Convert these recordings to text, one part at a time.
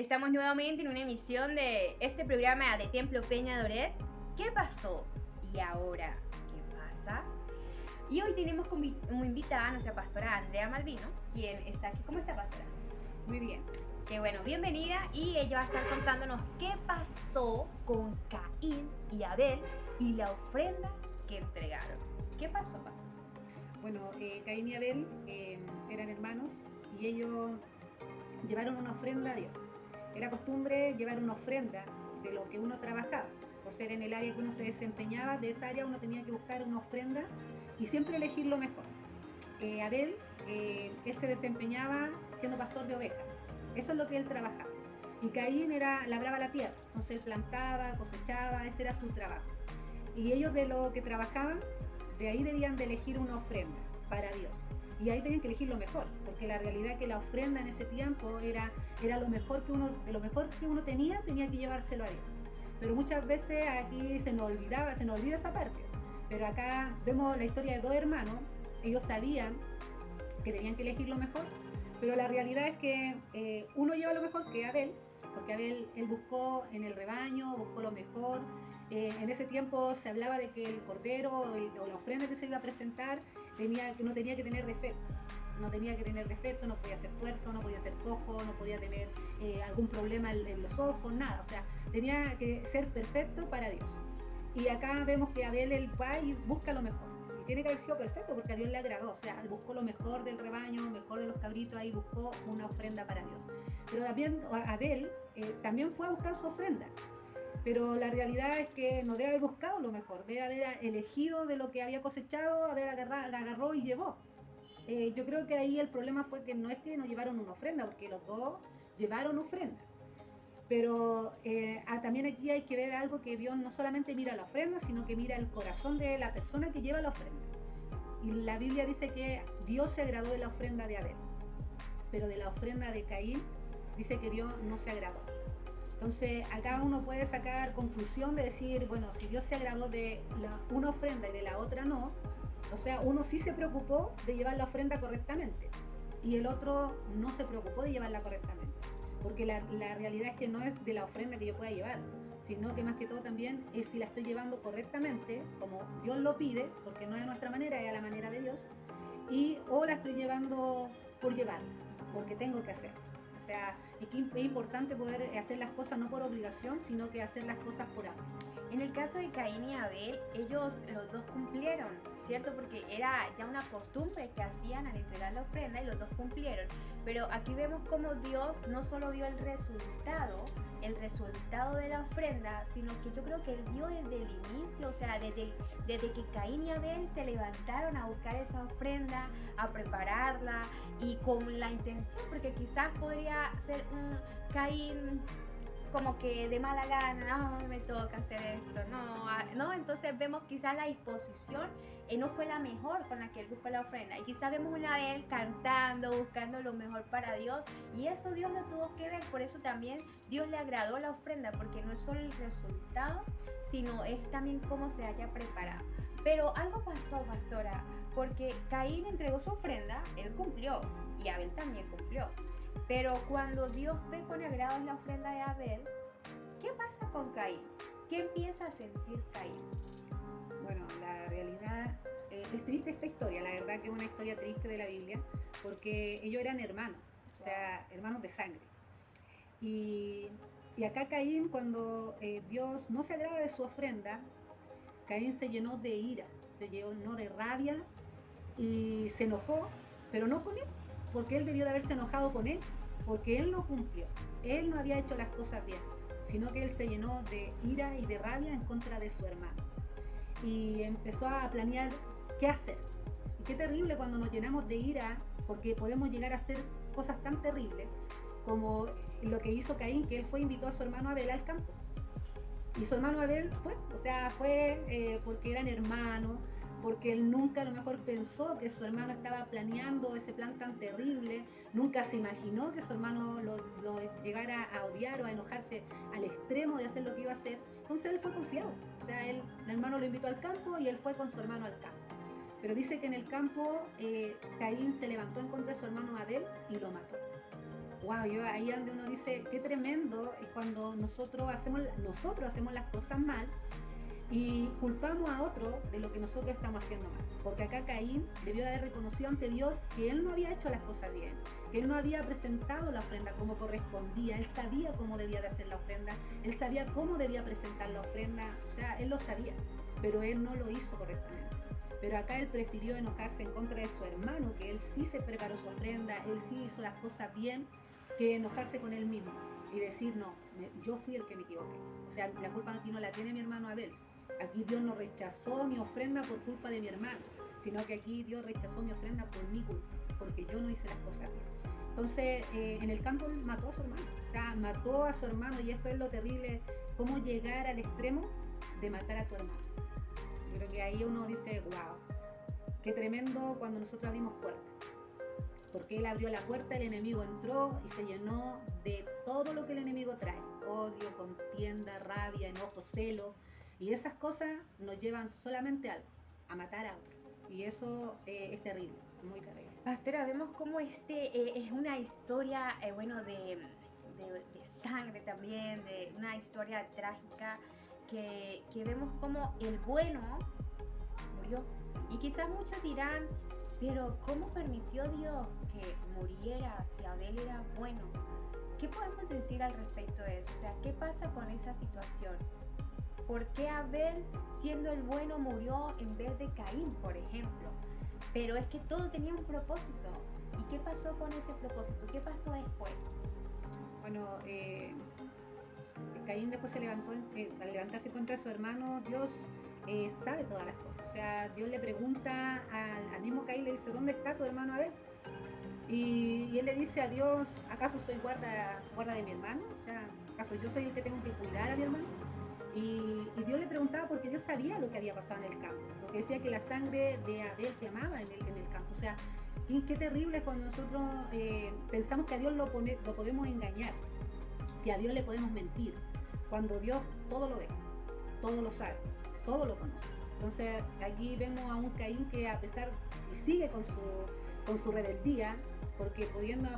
Estamos nuevamente en una emisión de este programa de Templo Peña Doret. ¿Qué pasó? ¿Y ahora qué pasa? Y hoy tenemos como invitada a nuestra pastora Andrea Malvino, quien está aquí. ¿Cómo está, pastora? Muy bien. Qué bueno, bienvenida. Y ella va a estar contándonos qué pasó con Caín y Abel y la ofrenda que entregaron. ¿Qué pasó? Bueno, Caín y Abel eran hermanos y ellos llevaron una ofrenda a Dios. Era costumbre llevar una ofrenda de lo que uno trabajaba. Por ser en el área que uno se desempeñaba, de esa área uno tenía que buscar una ofrenda y siempre elegir lo mejor. Abel, él se desempeñaba siendo pastor de ovejas. Eso es lo que él trabajaba. Y Caín labraba la tierra. Entonces él plantaba, cosechaba, ese era su trabajo. Y ellos de lo que trabajaban, de ahí debían de elegir una ofrenda para Dios. Y ahí tenían que elegir lo mejor, porque la realidad es que la ofrenda en ese tiempo era lo mejor que uno, de lo mejor que uno tenía que llevárselo a Dios. Pero muchas veces aquí se nos olvida esa parte. Pero acá vemos la historia de dos hermanos, ellos sabían que tenían que elegir lo mejor, pero la realidad es que uno lleva lo mejor, que Abel, porque Abel él buscó en el rebaño, buscó lo mejor. En ese tiempo se hablaba de que el cordero o la ofrenda que se iba a presentar no tenía que tener defecto. No tenía que tener defecto, no podía ser tuerto, no podía ser cojo, no podía tener algún problema en los ojos, nada. O sea, tenía que ser perfecto para Dios. Y acá vemos que Abel él va y busca lo mejor. Y tiene que haber sido perfecto porque a Dios le agradó. O sea, buscó lo mejor del rebaño, mejor de los cabritos, ahí buscó una ofrenda para Dios. Pero también Abel también fue a buscar su ofrenda. Pero la realidad es que no debe haber buscado lo mejor, debe haber elegido de lo que había cosechado, agarró y llevó. Yo creo que ahí el problema fue que no es que no llevaron una ofrenda, porque los dos llevaron ofrenda. Pero también aquí hay que ver algo, que Dios no solamente mira la ofrenda, sino que mira el corazón de la persona que lleva la ofrenda. Y la Biblia dice que Dios se agradó de la ofrenda de Abel, pero de la ofrenda de Caín dice que Dios no se agradó. Entonces acá uno puede sacar conclusión de decir, bueno, si Dios se agradó de una ofrenda y de la otra no, o sea, uno sí se preocupó de llevar la ofrenda correctamente y el otro no se preocupó de llevarla correctamente. Porque la realidad es que no es de la ofrenda que yo pueda llevar, sino que más que todo también es si la estoy llevando correctamente, como Dios lo pide, porque no es a nuestra manera, es a la manera de Dios, o la estoy llevando por llevar, porque tengo que hacer. O sea, es importante poder hacer las cosas no por obligación, sino que hacer las cosas por amor. En el caso de Caín y Abel, ellos los dos cumplieron, ¿cierto? Porque era ya una costumbre que hacían al entregar la ofrenda y los dos cumplieron. Pero aquí vemos cómo Dios no solo vio el resultado de la ofrenda, sino que yo creo que Él vio desde el inicio, o sea, desde que Caín y Abel se levantaron a buscar esa ofrenda, a prepararla y con la intención, porque quizás podría ser un Caín como que de mala gana, no, me toca hacer esto, no, entonces vemos quizás la disposición no fue la mejor con la que él buscó la ofrenda, y quizás vemos una de él cantando, buscando lo mejor para Dios, y eso Dios lo tuvo que ver. Por eso también Dios le agradó la ofrenda, porque no es solo el resultado, sino es también cómo se haya preparado. Pero algo pasó, pastora, porque Caín entregó su ofrenda, él cumplió, y Abel también cumplió. Pero cuando Dios ve con agrado la ofrenda de Abel, ¿qué pasa con Caín? ¿Qué empieza a sentir Caín? Bueno, la realidad es triste esta historia, la verdad que es una historia triste de la Biblia, porque ellos eran hermanos, o sea, hermanos de sangre. Y, y acá Caín, cuando Dios no se agrada de su ofrenda, Caín se llenó de ira, se llenó de rabia y se enojó, pero no con él, porque él debió de haberse enojado con él, porque él no cumplió, él no había hecho las cosas bien, sino que él se llenó de ira y de rabia en contra de su hermano. Y empezó a planear qué hacer. Y qué terrible cuando nos llenamos de ira, porque podemos llegar a hacer cosas tan terribles como lo que hizo Caín, que él invitó a su hermano Abel al campo. Y su hermano Abel fue, o sea, fue porque eran hermanos, porque él nunca a lo mejor pensó que su hermano estaba planeando ese plan tan terrible, nunca se imaginó que su hermano lo llegara a odiar o a enojarse al extremo de hacer lo que iba a hacer. Entonces él fue confiado, o sea, el hermano lo invitó al campo y él fue con su hermano al campo. Pero dice que en el campo Caín se levantó en contra de su hermano Abel y lo mató. wow, yo ahí donde uno dice, qué tremendo es cuando nosotros hacemos las cosas mal y culpamos a otro de lo que nosotros estamos haciendo mal. Porque acá Caín debió haber reconocido ante Dios que él no había hecho las cosas bien, que él no había presentado la ofrenda como correspondía, él sabía cómo debía de hacer la ofrenda, él sabía cómo debía presentar la ofrenda, o sea, él lo sabía, pero él no lo hizo correctamente. Pero acá él prefirió enojarse en contra de su hermano, que él sí se preparó su ofrenda, él sí hizo las cosas bien, que enojarse con él mismo y decir, no, yo fui el que me equivoqué. O sea, la culpa aquí no la tiene mi hermano Abel. Aquí Dios no rechazó mi ofrenda por culpa de mi hermano, sino que aquí Dios rechazó mi ofrenda por mi culpa, porque yo no hice las cosas bien. Entonces, en el campo él mató a su hermano, o sea, mató a su hermano, y eso es lo terrible, cómo llegar al extremo de matar a tu hermano. Yo creo que ahí uno dice, wow, qué tremendo cuando nosotros abrimos puertas. Porque él abrió la puerta, el enemigo entró y se llenó de todo lo que el enemigo trae: odio, contienda, rabia, enojo, celo. Y esas cosas nos llevan solamente a algo, a matar a otro. Y eso es terrible, muy terrible. Pastora, vemos cómo es una historia, bueno, de sangre también, de una historia trágica, que vemos como el bueno murió. Y quizás muchos dirán, pero ¿cómo permitió Dios que muriera si Abel era bueno? ¿Qué podemos decir al respecto de eso? O sea, ¿qué pasa con esa situación? ¿Por qué Abel, siendo el bueno, murió en vez de Caín, por ejemplo? Pero es que todo tenía un propósito. ¿Y qué pasó con ese propósito? ¿Qué pasó después? Bueno, Caín después se levantó, al levantarse contra su hermano, Dios sabe todas las cosas. O sea, Dios le pregunta al mismo Caín, le dice, ¿dónde está tu hermano Abel? Y él le dice a Dios, ¿acaso soy guarda de mi hermano? O sea, ¿acaso yo soy el que tengo que cuidar a mi hermano? Y Dios le preguntaba porque Dios sabía lo que había pasado en el campo, porque decía que la sangre de Abel quemaba en el campo. O sea, qué terrible cuando nosotros pensamos que a Dios lo podemos engañar, que a Dios le podemos mentir, cuando Dios todo lo ve, todo lo sabe, todo lo conoce. Entonces aquí vemos a un Caín que a pesar, y sigue con su rebeldía, porque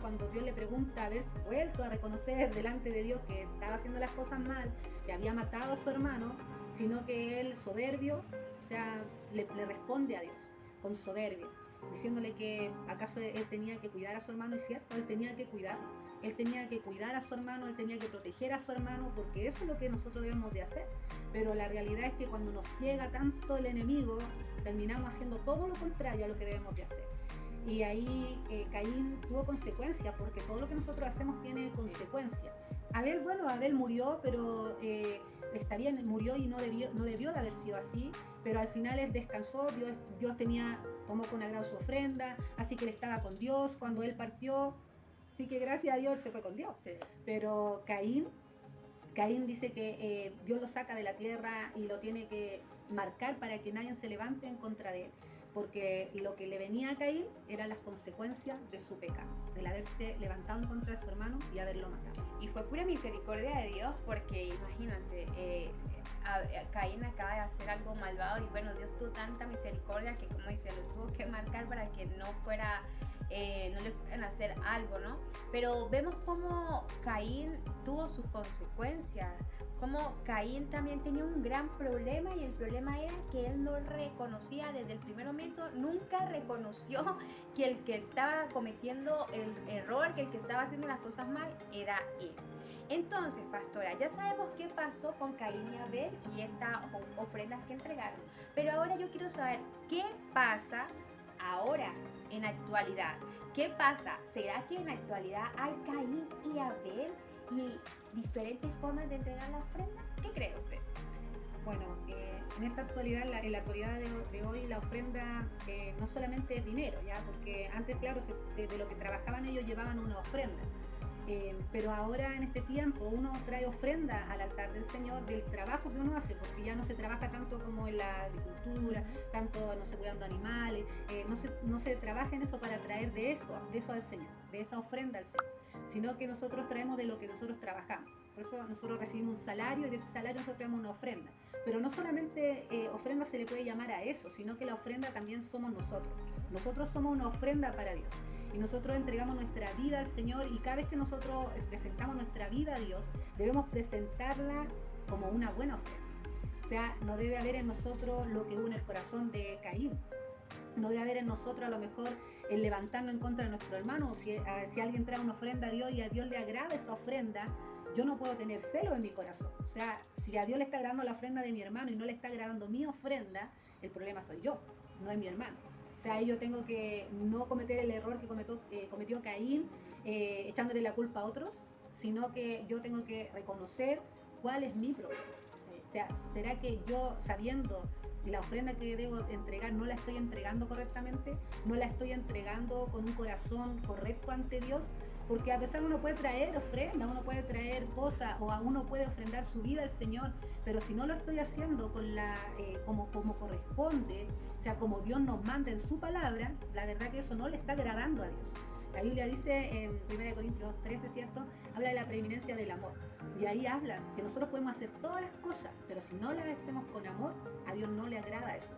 cuando Dios le pregunta, haber vuelto a reconocer delante de Dios que estaba haciendo las cosas mal, que había matado a su hermano, sino que él, soberbio, o sea, le responde a Dios con soberbia, diciéndole que acaso él tenía que cuidar a su hermano. Y cierto, él tenía que cuidarlo, él tenía que cuidar a su hermano, él tenía que proteger a su hermano, porque eso es lo que nosotros debemos de hacer. Pero la realidad es que cuando nos ciega tanto el enemigo, terminamos haciendo todo lo contrario a lo que debemos de hacer. Y ahí Caín tuvo consecuencias, porque todo lo que nosotros hacemos tiene consecuencias. Abel murió, pero está bien, murió y no debió de haber sido así, pero al final él descansó. Dios tomó con agrado su ofrenda, así que él estaba con Dios cuando él partió, así que gracias a Dios él se fue con Dios. Sí. Pero Caín dice que Dios lo saca de la tierra y lo tiene que marcar para que nadie se levante en contra de él, porque lo que le venía a Caín eran las consecuencias de su pecado, del haberse levantado en contra de su hermano y haberlo matado. Y fue pura misericordia de Dios, porque imagínate, Caín acaba de hacer algo malvado, y bueno, Dios tuvo tanta misericordia que, como dice, lo tuvo que marcar para que no le fueran a hacer algo, ¿no? Pero vemos cómo Caín tuvo sus consecuencias, como Caín también tenía un gran problema, y el problema era que él no reconocía desde el primer momento, nunca reconoció que el que estaba cometiendo el error, que el que estaba haciendo las cosas mal era él. Entonces, pastora, ya sabemos qué pasó con Caín y Abel y estas ofrendas que entregaron, pero ahora yo quiero saber qué pasa ahora, en actualidad. ¿Qué pasa? ¿Será que en la actualidad hay Caín y Abel y diferentes formas de entregar la ofrenda? ¿Qué cree usted? Bueno, en esta actualidad, en la actualidad de hoy, la ofrenda no solamente es dinero, ya, porque antes, claro, de lo que trabajaban ellos llevaban una ofrenda. Pero ahora en este tiempo uno trae ofrenda al altar del Señor del trabajo que uno hace, porque ya no se trabaja tanto como en la agricultura, tanto no se cuidando animales, no se trabaja en eso para traer de eso al Señor, de esa ofrenda al Señor, sino que nosotros traemos de lo que nosotros trabajamos. Por eso nosotros recibimos un salario, y de ese salario nosotros traemos una ofrenda. Pero no solamente ofrenda se le puede llamar a eso, sino que la ofrenda también somos nosotros. Nosotros somos una ofrenda para Dios. Y nosotros entregamos nuestra vida al Señor, y cada vez que nosotros presentamos nuestra vida a Dios, debemos presentarla como una buena ofrenda. O sea, no debe haber en nosotros lo que hubo en el corazón de Caín. No debe haber en nosotros a lo mejor el levantarnos en contra de nuestro hermano. Si alguien trae una ofrenda a Dios y a Dios le agrada esa ofrenda, yo no puedo tener celo en mi corazón. O sea, si a Dios le está agradando la ofrenda de mi hermano y no le está agradando mi ofrenda, el problema soy yo, no es mi hermano. O sea, yo tengo que no cometer el error que cometió Caín, echándole la culpa a otros, sino que yo tengo que reconocer cuál es mi problema. O sea, ¿será que yo, sabiendo la ofrenda que debo entregar, no la estoy entregando correctamente? ¿No la estoy entregando con un corazón correcto ante Dios? Porque a pesar uno puede traer ofrenda, uno puede traer cosas, o a uno puede ofrendar su vida al Señor, pero si no lo estoy haciendo con como corresponde, o sea, como Dios nos manda en su palabra, la verdad que eso no le está agradando a Dios. La Biblia dice en 1 Corintios 13, ¿cierto? Habla de la preeminencia del amor. Y ahí habla que nosotros podemos hacer todas las cosas, pero si no las hacemos con amor, a Dios no le agrada eso.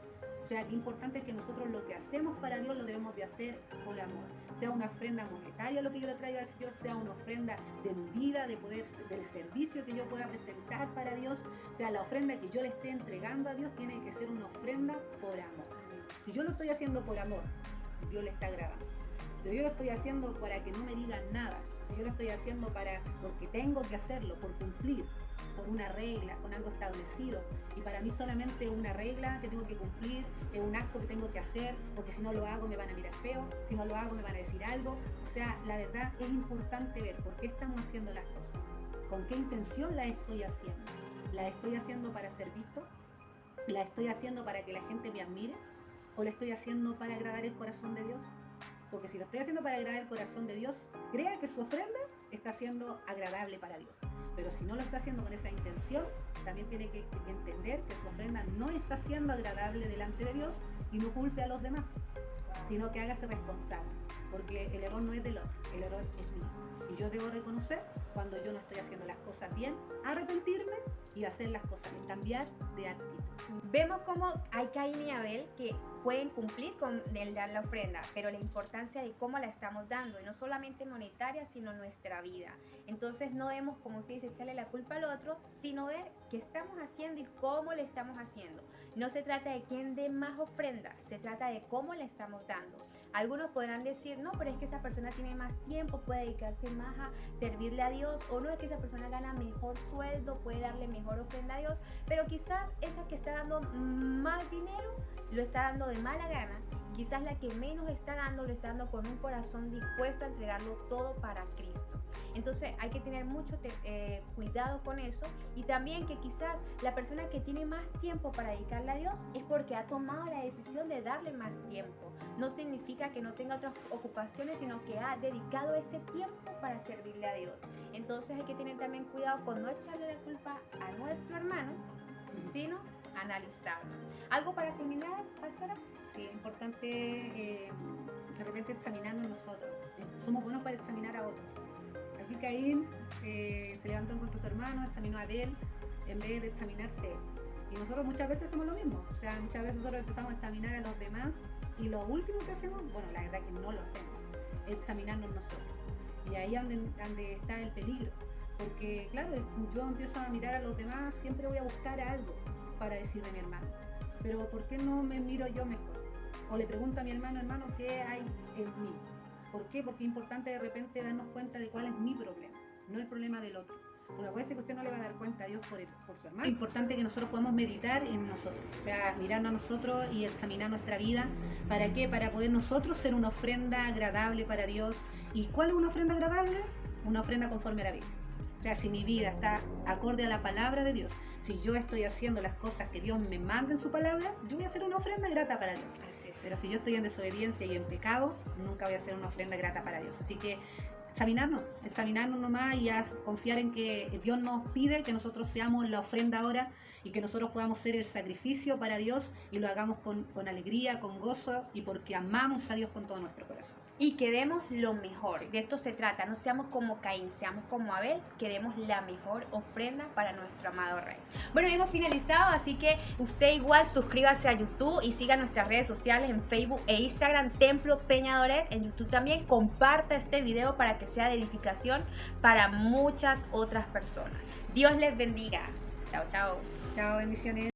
O sea, que importante es que nosotros lo que hacemos para Dios lo debemos de hacer por amor. Sea una ofrenda monetaria lo que yo le traiga al Señor, sea una ofrenda de mi vida, del servicio que yo pueda presentar para Dios. O sea, la ofrenda que yo le esté entregando a Dios tiene que ser una ofrenda por amor. Si yo lo estoy haciendo por amor, Dios le está agradando. Pero yo lo estoy haciendo para que no me digan nada. Si yo lo estoy haciendo porque tengo que hacerlo, por cumplir, por una regla, con algo establecido. Y para mí solamente una regla que tengo que cumplir, es un acto que tengo que hacer, porque si no lo hago me van a mirar feo, si no lo hago me van a decir algo. O sea, la verdad es importante ver por qué estamos haciendo las cosas, con qué intención las estoy haciendo. ¿Las estoy haciendo para ser visto? ¿La estoy haciendo para que la gente me admire? ¿O la estoy haciendo para agradar el corazón de Dios? Porque si lo estoy haciendo para agradar el corazón de Dios, crea que su ofrenda está siendo agradable para Dios. Pero si no lo está haciendo con esa intención, también tiene que entender que su ofrenda no está siendo agradable delante de Dios, y no culpe a los demás, sino que hágase responsable. Porque el error no es del otro, el error es mío. Y yo debo reconocer cuando yo no estoy haciendo las cosas bien, arrepentirme y hacer las cosas bien, cambiar de actitud. Vemos cómo hay Caín y Abel que pueden cumplir con el dar la ofrenda, pero la importancia de cómo la estamos dando, y no solamente monetaria, sino nuestra vida. Entonces no debemos, como usted dice, echarle la culpa al otro, sino ver qué estamos haciendo y cómo le estamos haciendo. No se trata de quién dé más ofrenda, se trata de cómo le estamos dando. Algunos podrán decir, no, pero es que esa persona tiene más tiempo, puede dedicarse más a servirle a Dios, o no, es que esa persona gana mejor sueldo, puede darle mejor ofrenda a Dios, pero quizás esa que está dando más dinero lo está dando de mala gana. Quizás la que menos está dando lo está dando con un corazón dispuesto a entregarlo todo para Cristo. Entonces hay que tener mucho cuidado con eso, y también que quizás la persona que tiene más tiempo para dedicarle a Dios es porque ha tomado la decisión de darle más tiempo. No significa que no tenga otras ocupaciones, sino que ha dedicado ese tiempo para servirle a Dios. Entonces hay que tener también cuidado con no echarle la culpa a nuestro hermano, sino analizarlo. ¿Algo para culminar, pastora? Sí, es importante de repente examinarnos nosotros. Somos buenos para examinar a otros. Aquí Caín se levantó contra su hermano, examinó a Abel en vez de examinarse él. Y nosotros muchas veces hacemos lo mismo. O sea, muchas veces nosotros empezamos a examinar a los demás, y lo último que hacemos, bueno, la verdad que no lo hacemos, es examinarnos nosotros. Y ahí es donde está el peligro. Porque claro, yo empiezo a mirar a los demás, siempre voy a buscar algo para decir de mi hermano. Pero ¿por qué no me miro yo mejor? O le pregunto a mi hermano, ¿qué hay en mí? ¿Por qué? Porque es importante de repente darnos cuenta de cuál es mi problema, no el problema del otro. Porque puede ser que usted no le va a dar cuenta a Dios por su hermano. Es importante que nosotros podamos meditar en nosotros, o sea, mirarnos a nosotros y examinar nuestra vida. ¿Para qué? Para poder nosotros ser una ofrenda agradable para Dios. ¿Y cuál es una ofrenda agradable? Una ofrenda conforme a la Biblia. O sea, si mi vida está acorde a la palabra de Dios, si yo estoy haciendo las cosas que Dios me manda en su palabra, yo voy a hacer una ofrenda grata para Dios. Pero si yo estoy en desobediencia y en pecado, nunca voy a hacer una ofrenda grata para Dios. Así que examinarnos nomás, y a confiar en que Dios nos pide que nosotros seamos la ofrenda ahora, y que nosotros podamos ser el sacrificio para Dios, y lo hagamos con alegría, con gozo, y porque amamos a Dios con todo nuestro corazón. Y que demos lo mejor. De esto se trata. No seamos como Caín, seamos como Abel, que demos la mejor ofrenda para nuestro amado Rey. Bueno, hemos finalizado, así que usted igual suscríbase a YouTube y siga nuestras redes sociales en Facebook e Instagram, Templo Peñadoret, en YouTube también. Comparta este video para que sea de edificación para muchas otras personas. Dios les bendiga. Chao, chao. Chao, bendiciones.